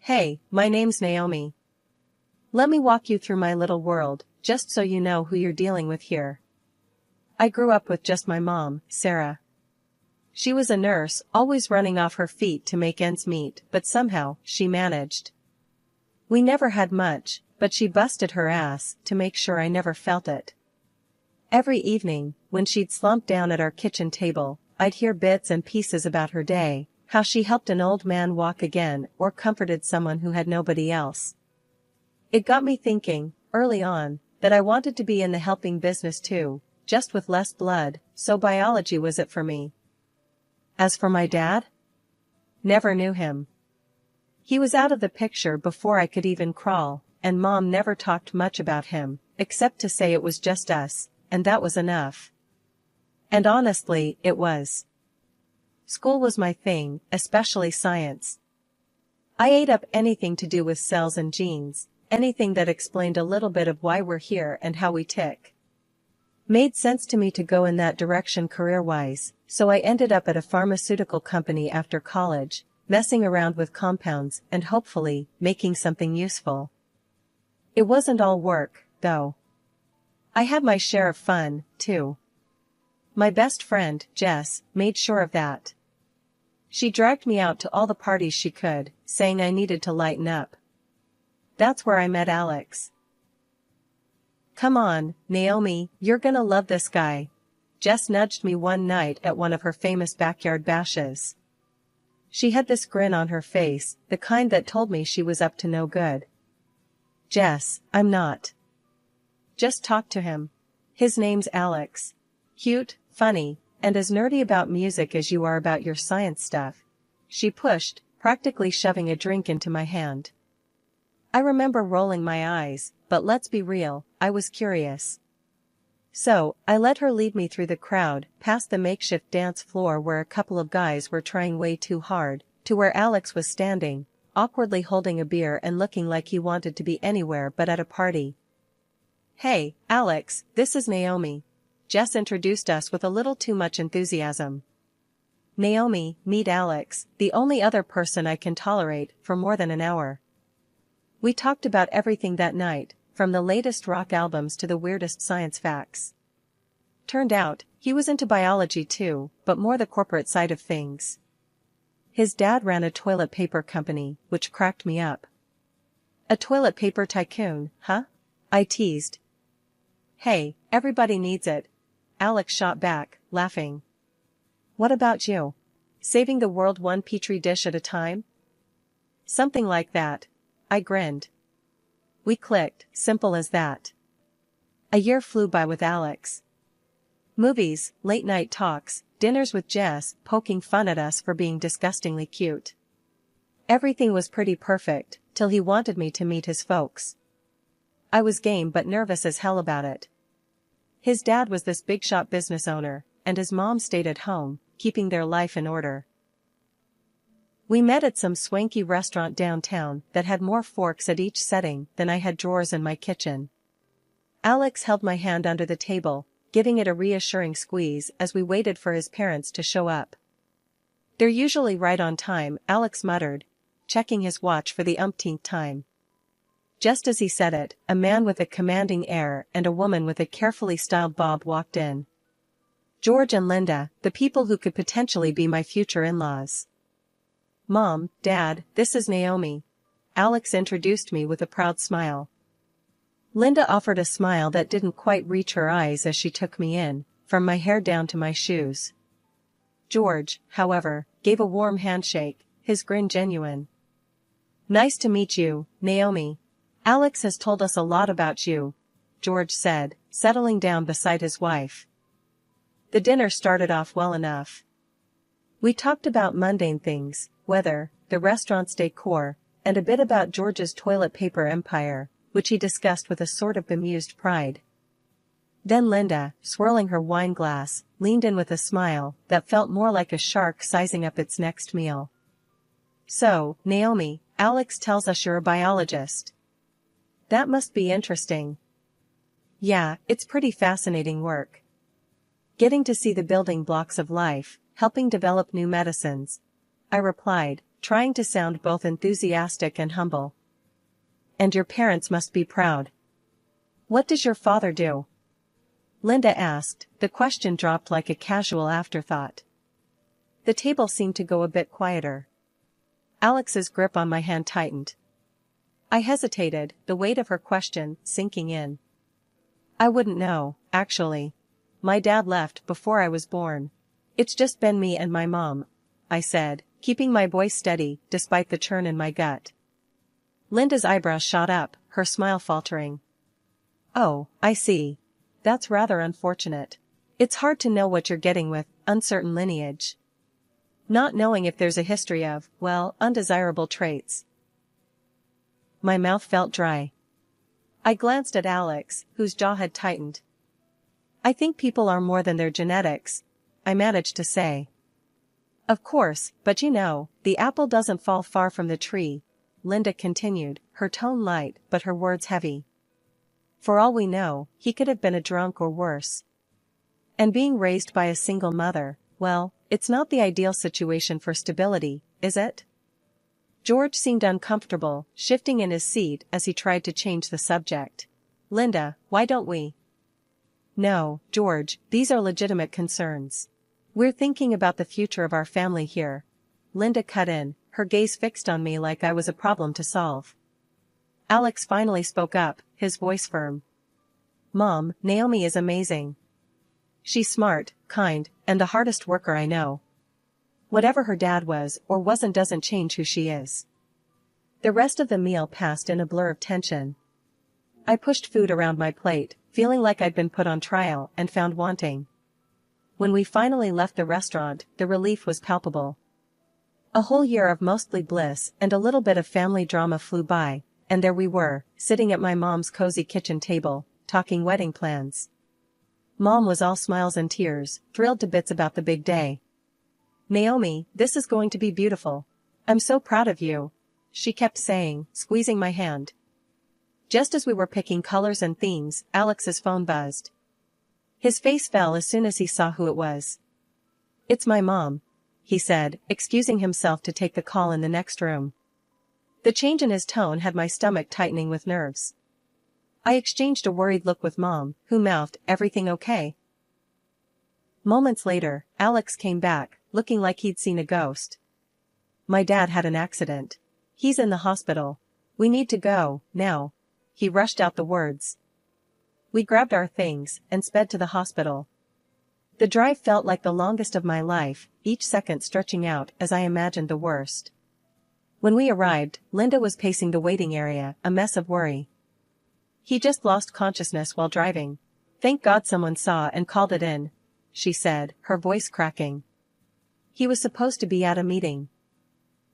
Hey, my name's Naomi. Let me walk you through my little world, just so you know who you're dealing with here. I grew up with just my mom, Sarah. She was a nurse, always running off her feet to make ends meet, but somehow, she managed. We never had much, but she busted her ass to make sure I never felt it. Every evening, when she'd slump down at our kitchen table, I'd hear bits and pieces about her day, how she helped an old man walk again or comforted someone who had nobody else. It got me thinking, early on, that I wanted to be in the helping business too, just with less blood, so biology was it for me. As for my dad? Never knew him. He was out of the picture before I could even crawl, and Mom never talked much about him, except to say it was just us, and that was enough. And honestly, it was. School was my thing, especially science. I ate up anything to do with cells and genes, anything that explained a little bit of why we're here and how we tick. Made sense to me to go in that direction career-wise, so I ended up at a pharmaceutical company after college, messing around with compounds and hopefully making something useful. It wasn't all work, though. I had my share of fun, too. My best friend, Jess, made sure of that. She dragged me out to all the parties she could, saying I needed to lighten up. That's where I met Alex. Come on, Naomi, you're gonna love this guy. Jess nudged me one night at one of her famous backyard bashes. She had this grin on her face, the kind that told me she was up to no good. Jess, I'm not. Just talk to him. His name's Alex. Cute, funny, and as nerdy about music as you are about your science stuff. She pushed, practically shoving a drink into my hand. I remember rolling my eyes, but let's be real, I was curious. So, I let her lead me through the crowd, past the makeshift dance floor where a couple of guys were trying way too hard, to where Alex was standing, awkwardly holding a beer and looking like he wanted to be anywhere but at a party. Hey, Alex, this is Naomi. Jess introduced us with a little too much enthusiasm. Naomi, meet Alex, the only other person I can tolerate for more than an hour. We talked about everything that night, from the latest rock albums to the weirdest science facts. Turned out, he was into biology too, but more the corporate side of things. His dad ran a toilet paper company, which cracked me up. A toilet paper tycoon, huh? I teased. Hey, everybody needs it. Alex shot back, laughing. What about you? Saving the world one petri dish at a time? Something like that. I grinned. We clicked, simple as that. A year flew by with Alex. Movies, late-night talks, dinners with Jess, poking fun at us for being disgustingly cute. Everything was pretty perfect, till he wanted me to meet his folks. I was game but nervous as hell about it. His dad was this big-shot business owner, and his mom stayed at home, keeping their life in order. We met at some swanky restaurant downtown that had more forks at each setting than I had drawers in my kitchen. Alex held my hand under the table, giving it a reassuring squeeze as we waited for his parents to show up. They're usually right on time, Alex muttered, checking his watch for the umpteenth time. Just as he said it, a man with a commanding air and a woman with a carefully styled bob walked in. George and Linda, the people who could potentially be my future in-laws. Mom, Dad, this is Naomi. Alex introduced me with a proud smile. Linda offered a smile that didn't quite reach her eyes as she took me in, from my hair down to my shoes. George, however, gave a warm handshake, his grin genuine. Nice to meet you, Naomi. Alex has told us a lot about you, George said, settling down beside his wife. The dinner started off well enough. We talked about mundane things, weather, the restaurant's decor, and a bit about George's toilet paper empire, which he discussed with a sort of bemused pride. Then Linda, swirling her wine glass, leaned in with a smile that felt more like a shark sizing up its next meal. So, Naomi, Alex tells us you're a biologist. That must be interesting. Yeah, it's pretty fascinating work. Getting to see the building blocks of life, helping develop new medicines, I replied, trying to sound both enthusiastic and humble. And your parents must be proud. What does your father do? Linda asked, the question dropped like a casual afterthought. The table seemed to go a bit quieter. Alex's grip on my hand tightened. I hesitated, the weight of her question sinking in. I wouldn't know, actually. My dad left before I was born. It's just been me and my mom, I said, keeping my voice steady despite the churn in my gut. Linda's eyebrows shot up, her smile faltering. Oh, I see. That's rather unfortunate. It's hard to know what you're getting with uncertain lineage. Not knowing if there's a history of, well, undesirable traits. My mouth felt dry. I glanced at Alex, whose jaw had tightened. I think people are more than their genetics, I managed to say. Of course, but you know, the apple doesn't fall far from the tree, Linda continued, her tone light but her words heavy. For all we know, he could have been a drunk or worse. And being raised by a single mother, well, it's not the ideal situation for stability, is it? George seemed uncomfortable, shifting in his seat as he tried to change the subject. Linda, why don't we? No, George, these are legitimate concerns. We're thinking about the future of our family here. Linda cut in, her gaze fixed on me like I was a problem to solve. Alex finally spoke up, his voice firm. Mom, Naomi is amazing. She's smart, kind, and the hardest worker I know. Whatever her dad was or wasn't doesn't change who she is. The rest of the meal passed in a blur of tension. I pushed food around my plate, feeling like I'd been put on trial and found wanting. When we finally left the restaurant, the relief was palpable. A whole year of mostly bliss and a little bit of family drama flew by, and there we were, sitting at my mom's cozy kitchen table, talking wedding plans. Mom was all smiles and tears, thrilled to bits about the big day. Naomi, this is going to be beautiful. I'm so proud of you, she kept saying, squeezing my hand. Just as we were picking colors and themes, Alex's phone buzzed. His face fell as soon as he saw who it was. It's my mom, he said, excusing himself to take the call in the next room. The change in his tone had my stomach tightening with nerves. I exchanged a worried look with Mom, who mouthed, "Everything okay?" Moments later, Alex came back, looking like he'd seen a ghost. "My dad had an accident. He's in the hospital. We need to go, now." He rushed out the words. We grabbed our things and sped to the hospital. The drive felt like the longest of my life, each second stretching out as I imagined the worst. When we arrived, Linda was pacing the waiting area, a mess of worry. "He just lost consciousness while driving. Thank God someone saw and called it in," she said, her voice cracking. "He was supposed to be at a meeting.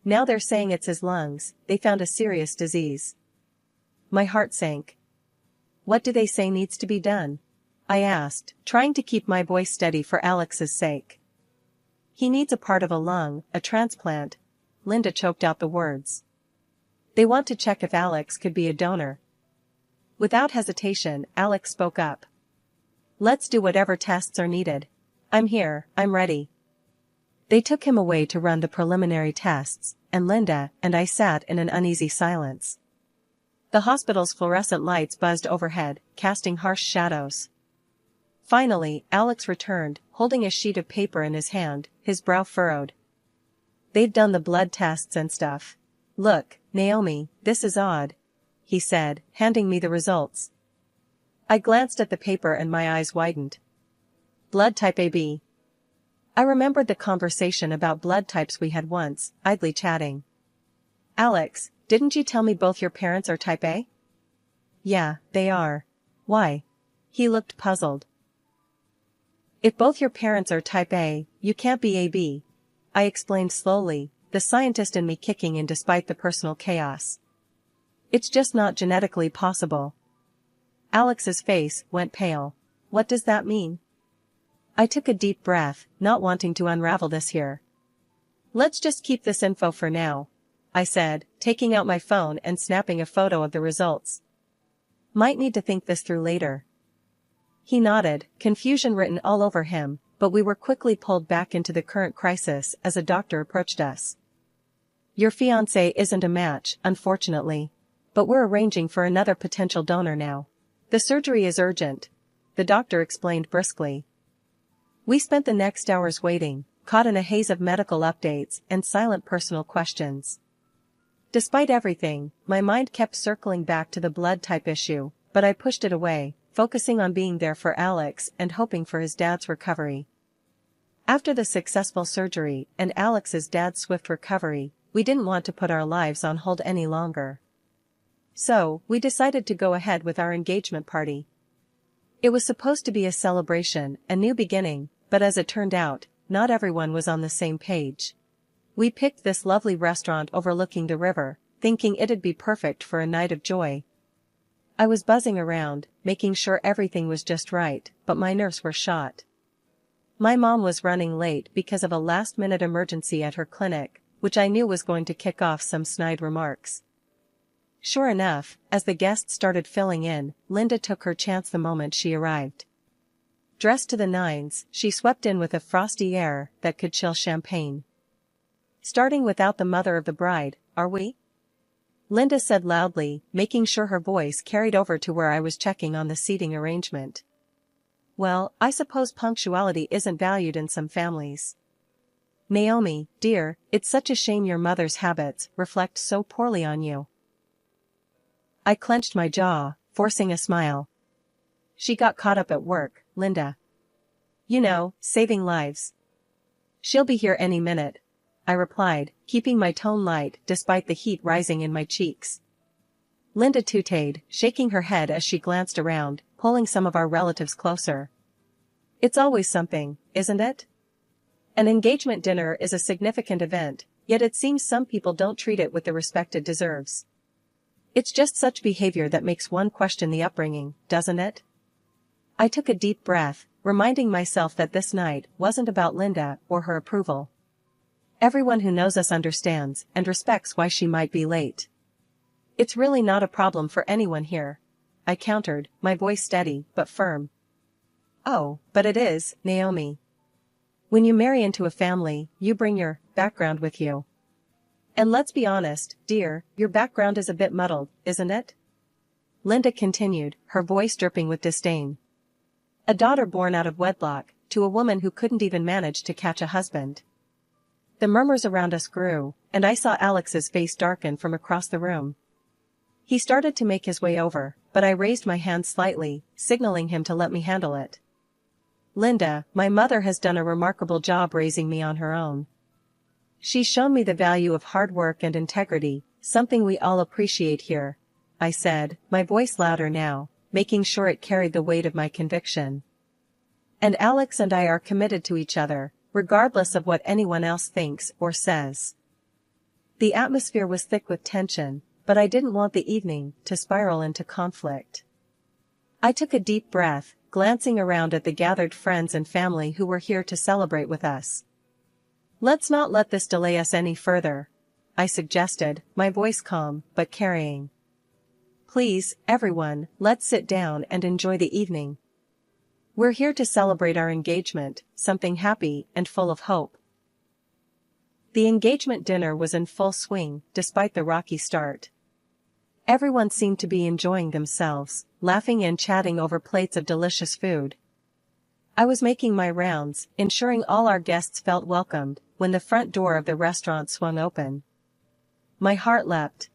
Now they're saying it's his lungs, they found a serious disease." My heart sank. "What do they say needs to be done?" I asked, trying to keep my voice steady for Alex's sake. "He needs a part of a lung, a transplant." Linda choked out the words. "They want to check if Alex could be a donor." Without hesitation, Alex spoke up. "Let's do whatever tests are needed. I'm here, I'm ready." They took him away to run the preliminary tests, and Linda and I sat in an uneasy silence. The hospital's fluorescent lights buzzed overhead, casting harsh shadows. Finally, Alex returned, holding a sheet of paper in his hand, his brow furrowed. "They've done the blood tests and stuff. Look, Naomi, this is odd," he said, handing me the results. I glanced at the paper and my eyes widened. Blood type AB. I remembered the conversation about blood types we had once, idly chatting. "Alex, didn't you tell me both your parents are type A?" "Yeah, they are. Why?" He looked puzzled. "If both your parents are type A, you can't be AB," I explained slowly, the scientist in me kicking in despite the personal chaos. "It's just not genetically possible." Alex's face went pale. "What does that mean?" I took a deep breath, not wanting to unravel this here. "Let's just keep this info for now," I said, taking out my phone and snapping a photo of the results. "Might need to think this through later." He nodded, confusion written all over him, but we were quickly pulled back into the current crisis as a doctor approached us. Your fiancé isn't a match, unfortunately. But we're arranging for another potential donor now. The surgery is urgent, the doctor explained briskly. We spent the next hours waiting, caught in a haze of medical updates and silent personal questions. Despite everything, my mind kept circling back to the blood type issue, but I pushed it away, focusing on being there for Alex and hoping for his dad's recovery. After the successful surgery and Alex's dad's swift recovery, we didn't want to put our lives on hold any longer. So, we decided to go ahead with our engagement party. It was supposed to be a celebration, a new beginning, but as it turned out, not everyone was on the same page. We picked this lovely restaurant overlooking the river, thinking it'd be perfect for a night of joy. I was buzzing around, making sure everything was just right, but my nerves were shot. My mom was running late because of a last-minute emergency at her clinic, which I knew was going to kick off some snide remarks. Sure enough, as the guests started filling in, Linda took her chance the moment she arrived. Dressed to the nines, she swept in with a frosty air that could chill champagne. Starting without the mother of the bride, are we? Linda said loudly, making sure her voice carried over to where I was checking on the seating arrangement. Well, I suppose punctuality isn't valued in some families. Naomi, dear, it's such a shame your mother's habits reflect so poorly on you. I clenched my jaw, forcing a smile. She got caught up at work, Linda. You know, saving lives. She'll be here any minute, I replied, keeping my tone light despite the heat rising in my cheeks. Linda tooted, shaking her head as she glanced around, pulling some of our relatives closer. It's always something, isn't it? An engagement dinner is a significant event, yet it seems some people don't treat it with the respect it deserves. It's just such behavior that makes one question the upbringing, doesn't it? I took a deep breath, reminding myself that this night wasn't about Linda or her approval. Everyone who knows us understands and respects why she might be late. It's really not a problem for anyone here, I countered, my voice steady but firm. Oh, but it is, Naomi. When you marry into a family, you bring your background with you. And let's be honest, dear, your background is a bit muddled, isn't it? Linda continued, her voice dripping with disdain. A daughter born out of wedlock, to a woman who couldn't even manage to catch a husband. The murmurs around us grew, and I saw Alex's face darken from across the room. He started to make his way over, but I raised my hand slightly, signaling him to let me handle it. Linda, my mother has done a remarkable job raising me on her own. She's shown me the value of hard work and integrity, something we all appreciate here, I said, my voice louder now, making sure it carried the weight of my conviction. And Alex and I are committed to each other, regardless of what anyone else thinks or says. The atmosphere was thick with tension, but I didn't want the evening to spiral into conflict. I took a deep breath, glancing around at the gathered friends and family who were here to celebrate with us. Let's not let this delay us any further, I suggested, my voice calm but carrying. Please, everyone, let's sit down and enjoy the evening. We're here to celebrate our engagement, something happy and full of hope. The engagement dinner was in full swing, despite the rocky start. Everyone seemed to be enjoying themselves, laughing and chatting over plates of delicious food. I was making my rounds, ensuring all our guests felt welcomed, when the front door of the restaurant swung open. My heart leapt.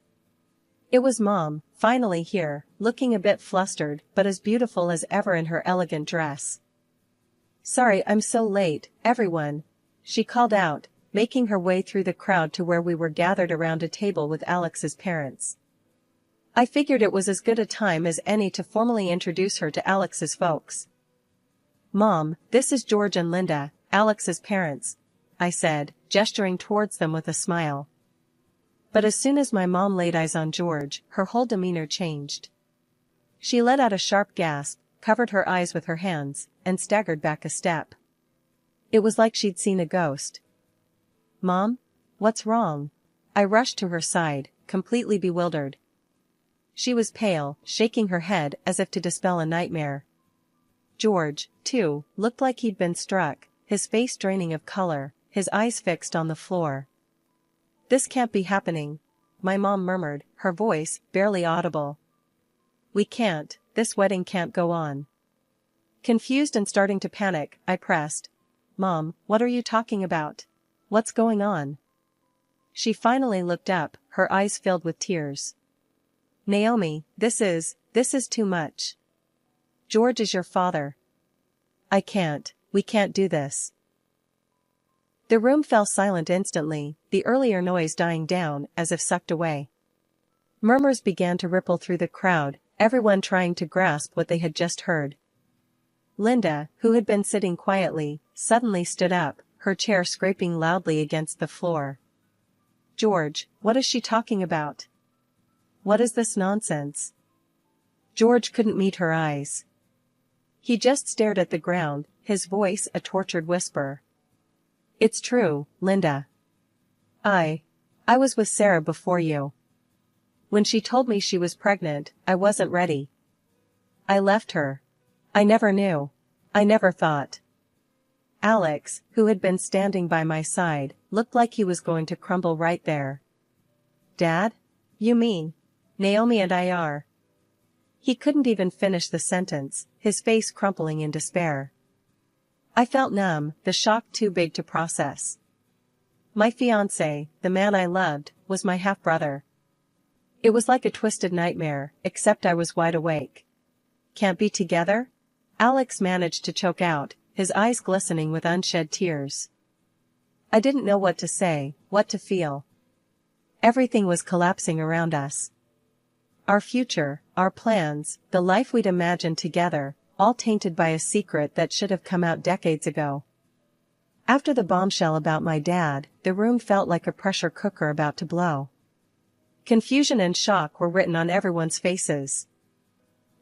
It was Mom, finally here, looking a bit flustered but as beautiful as ever in her elegant dress. Sorry I'm so late, everyone, she called out, making her way through the crowd to where we were gathered around a table with Alex's parents. I figured it was as good a time as any to formally introduce her to Alex's folks. Mom, this is George and Linda, Alex's parents, I said, gesturing towards them with a smile. But as soon as my mom laid eyes on George, her whole demeanor changed. She let out a sharp gasp, covered her eyes with her hands, and staggered back a step. It was like she'd seen a ghost. Mom? What's wrong? I rushed to her side, completely bewildered. She was pale, shaking her head as if to dispel a nightmare. George, too, looked like he'd been struck, his face draining of color, his eyes fixed on the floor. This can't be happening, my mom murmured, her voice barely audible. We can't, this wedding can't go on. Confused and starting to panic, I pressed. Mom, what are you talking about? What's going on? She finally looked up, her eyes filled with tears. Naomi, this is too much. George is your father. We can't do this. The room fell silent instantly, the earlier noise dying down as if sucked away. Murmurs began to ripple through the crowd, everyone trying to grasp what they had just heard. Linda, who had been sitting quietly, suddenly stood up, her chair scraping loudly against the floor. George, what is she talking about? What is this nonsense? George couldn't meet her eyes. He just stared at the ground, his voice a tortured whisper. It's true, Linda. I was with Sarah before you. When she told me she was pregnant, I wasn't ready. I left her. I never knew. I never thought. Alex, who had been standing by my side, looked like he was going to crumble right there. Dad? You mean? Naomi and I are. He couldn't even finish the sentence, his face crumpling in despair. I felt numb, the shock too big to process. My fiancé, the man I loved, was my half-brother. It was like a twisted nightmare, except I was wide awake. Can't be together? Alex managed to choke out, his eyes glistening with unshed tears. I didn't know what to say, what to feel. Everything was collapsing around us. Our future, our plans, the life we'd imagined together, all tainted by a secret that should have come out decades ago. After the bombshell about my dad, the room felt like a pressure cooker about to blow. Confusion and shock were written on everyone's faces.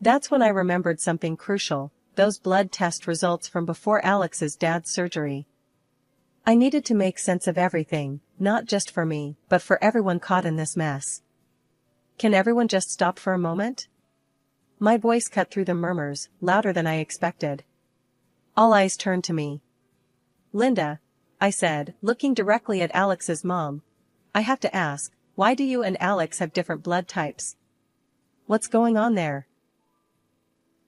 That's when I remembered something crucial, those blood test results from before Alex's dad's surgery. I needed to make sense of everything, not just for me, but for everyone caught in this mess. Can everyone just stop for a moment? My voice cut through the murmurs, louder than I expected. All eyes turned to me. Linda, I said, looking directly at Alex's mom. I have to ask, why do you and Alex have different blood types? What's going on there?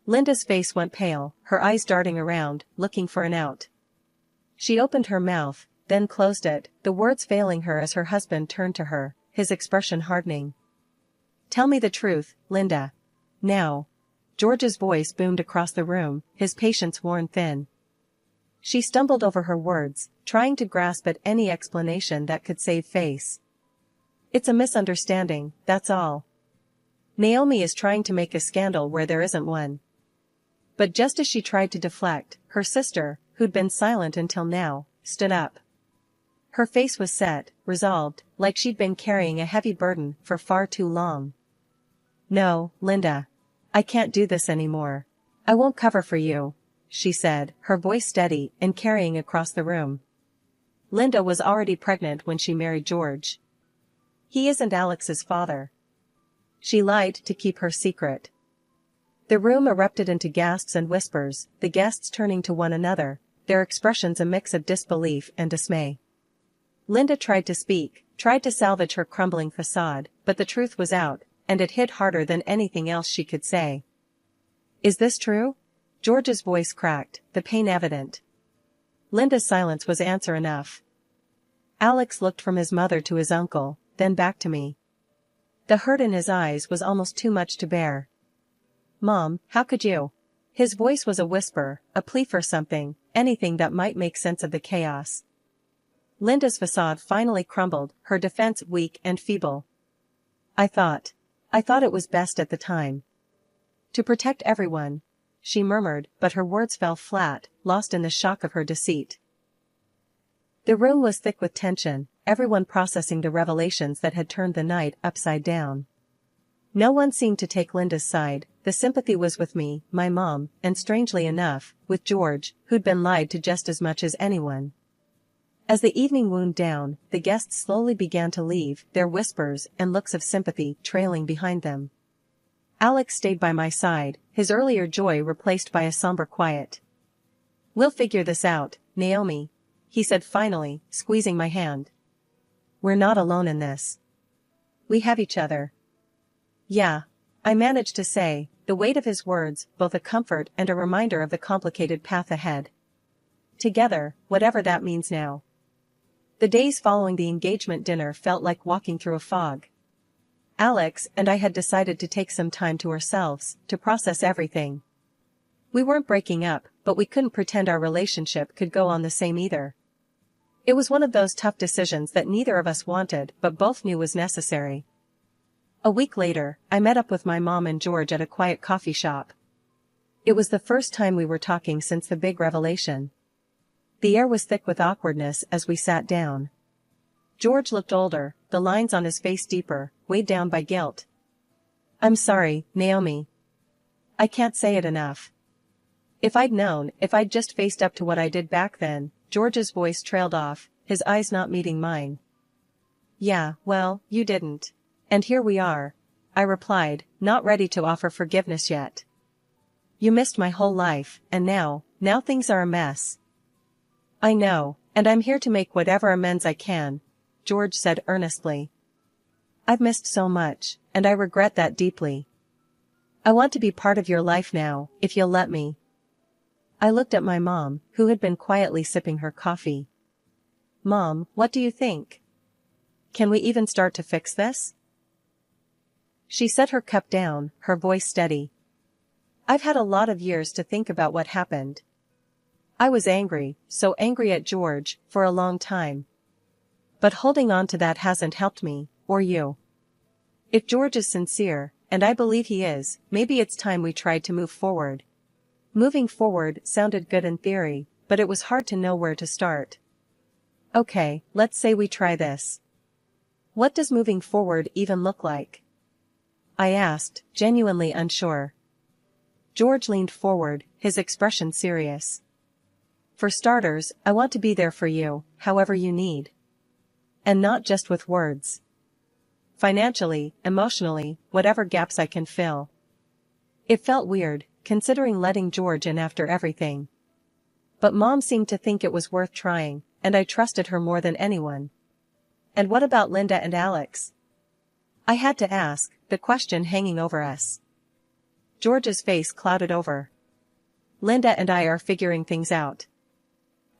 Linda's face went pale, her eyes darting around, looking for an out. She opened her mouth, then closed it, the words failing her as her husband turned to her, his expression hardening. Tell me the truth, Linda. Now. George's voice boomed across the room, his patience worn thin. She stumbled over her words, trying to grasp at any explanation that could save face. It's a misunderstanding, that's all. Naomi is trying to make a scandal where there isn't one. But just as she tried to deflect, her sister, who'd been silent until now, stood up. Her face was set, resolved, like she'd been carrying a heavy burden for far too long. No, Linda. I can't do this anymore. I won't cover for you, she said, her voice steady and carrying across the room. Linda was already pregnant when she married George. He isn't Alex's father. She lied to keep her secret. The room erupted into gasps and whispers, the guests turning to one another, their expressions a mix of disbelief and dismay. Linda tried to speak, tried to salvage her crumbling facade, but the truth was out, and it hit harder than anything else she could say. Is this true? George's voice cracked, the pain evident. Linda's silence was answer enough. Alex looked from his mother to his uncle, then back to me. The hurt in his eyes was almost too much to bear. Mom, how could you? His voice was a whisper, a plea for something, anything that might make sense of the chaos. Linda's facade finally crumbled, her defense weak and feeble. I thought it was best at the time. To protect everyone, she murmured, but her words fell flat, lost in the shock of her deceit. The room was thick with tension, everyone processing the revelations that had turned the night upside down. No one seemed to take Linda's side, the sympathy was with me, my mom, and strangely enough, with George, who'd been lied to just as much as anyone. As the evening wound down, the guests slowly began to leave, their whispers and looks of sympathy trailing behind them. Alex stayed by my side, his earlier joy replaced by a somber quiet. We'll figure this out, Naomi, he said finally, squeezing my hand. we're not alone in this. We have each other. Yeah, I managed to say, the weight of his words, both a comfort and a reminder of the complicated path ahead. Together, whatever that means now. The days following the engagement dinner felt like walking through a fog. Alex and I had decided to take some time to ourselves, to process everything. We weren't breaking up, but we couldn't pretend our relationship could go on the same either. It was one of those tough decisions that neither of us wanted but both knew was necessary. A week later, I met up with my mom and George at a quiet coffee shop. It was the first time we were talking since the big revelation. The air was thick with awkwardness as we sat down. George looked older, the lines on his face deeper, weighed down by guilt. "I'm sorry, Naomi. I can't say it enough. If I'd just faced up to what I did back then." George's voice trailed off, his eyes not meeting mine. "Yeah, well, you didn't. And here we are," I replied, not ready to offer forgiveness yet. "You missed my whole life, and now things are a mess." "I know, and I'm here to make whatever amends I can," George said earnestly. "I've missed so much, and I regret that deeply. I want to be part of your life now, if you'll let me." I looked at my mom, who had been quietly sipping her coffee. "Mom, what do you think? Can we even start to fix this?" She set her cup down, her voice steady. "I've had a lot of years to think about what happened. I was angry, so angry at George, for a long time. But holding on to that hasn't helped me, or you. If George is sincere, and I believe he is, maybe it's time we tried to move forward." Moving forward sounded good in theory, but it was hard to know where to start. "Okay, let's say we try this. What does moving forward even look like?" I asked, genuinely unsure. George leaned forward, his expression serious. "For starters, I want to be there for you, however you need. And not just with words. Financially, emotionally, whatever gaps I can fill." It felt weird, considering letting George in after everything. But Mom seemed to think it was worth trying, and I trusted her more than anyone. "And what about Linda and Alex?" I had to ask, the question hanging over us. George's face clouded over. "Linda and I are figuring things out.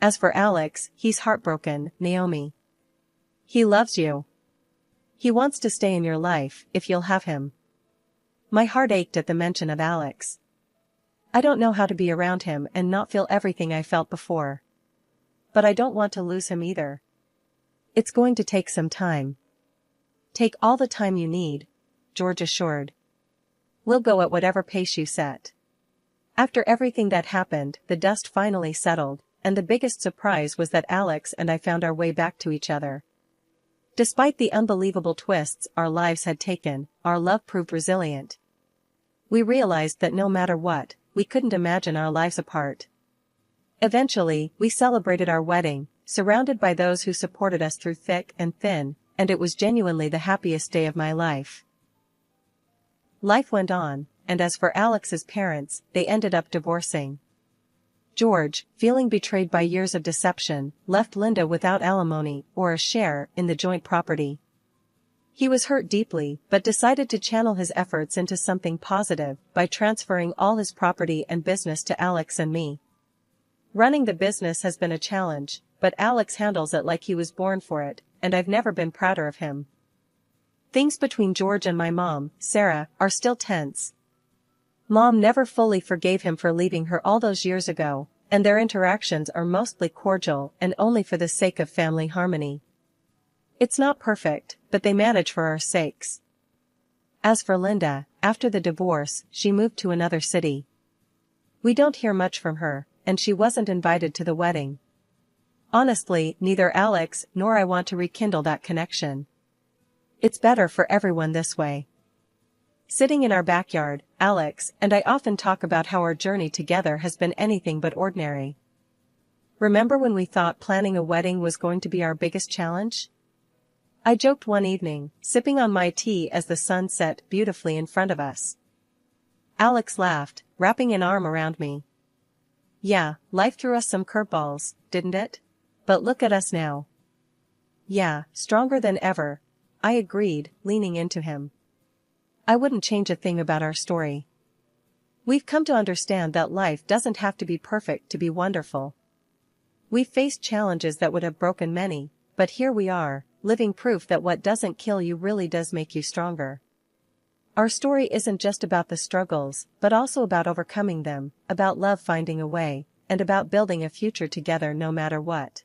As for Alex, he's heartbroken, Naomi. He loves you. He wants to stay in your life, if you'll have him." My heart ached at the mention of Alex. I don't know how to be around him and not feel everything I felt before. But I don't want to lose him either. "It's going to take some time." "Take all the time you need," George assured. "We'll go at whatever pace you set." After everything that happened, the dust finally settled, and the biggest surprise was that Alex and I found our way back to each other. Despite the unbelievable twists our lives had taken, our love proved resilient. We realized that no matter what, we couldn't imagine our lives apart. Eventually, we celebrated our wedding, surrounded by those who supported us through thick and thin, and it was genuinely the happiest day of my life. Life went on, and as for Alex's parents, they ended up divorcing. George, feeling betrayed by years of deception, left Linda without alimony or a share in the joint property. He was hurt deeply, but decided to channel his efforts into something positive by transferring all his property and business to Alex and me. Running the business has been a challenge, but Alex handles it like he was born for it, and I've never been prouder of him. Things between George and my mom, Sarah, are still tense. Mom never fully forgave him for leaving her all those years ago, and their interactions are mostly cordial and only for the sake of family harmony. It's not perfect, but they manage for our sakes. As for Linda, after the divorce, she moved to another city. We don't hear much from her, and she wasn't invited to the wedding. Honestly, neither Alex nor I want to rekindle that connection. It's better for everyone this way. Sitting in our backyard, Alex and I often talk about how our journey together has been anything but ordinary. Remember when we thought planning a wedding was going to be our biggest challenge? I joked one evening, sipping on my tea as the sun set beautifully in front of us. Alex laughed, wrapping an arm around me. "Yeah, life threw us some curveballs, didn't it? But look at us now. Yeah, stronger than ever, I agreed, leaning into him. I wouldn't change a thing about our story. We've come to understand that life doesn't have to be perfect to be wonderful. We've faced challenges that would have broken many, but here we are, living proof that what doesn't kill you really does make you stronger. Our story isn't just about the struggles, but also about overcoming them, about love finding a way, and about building a future together no matter what.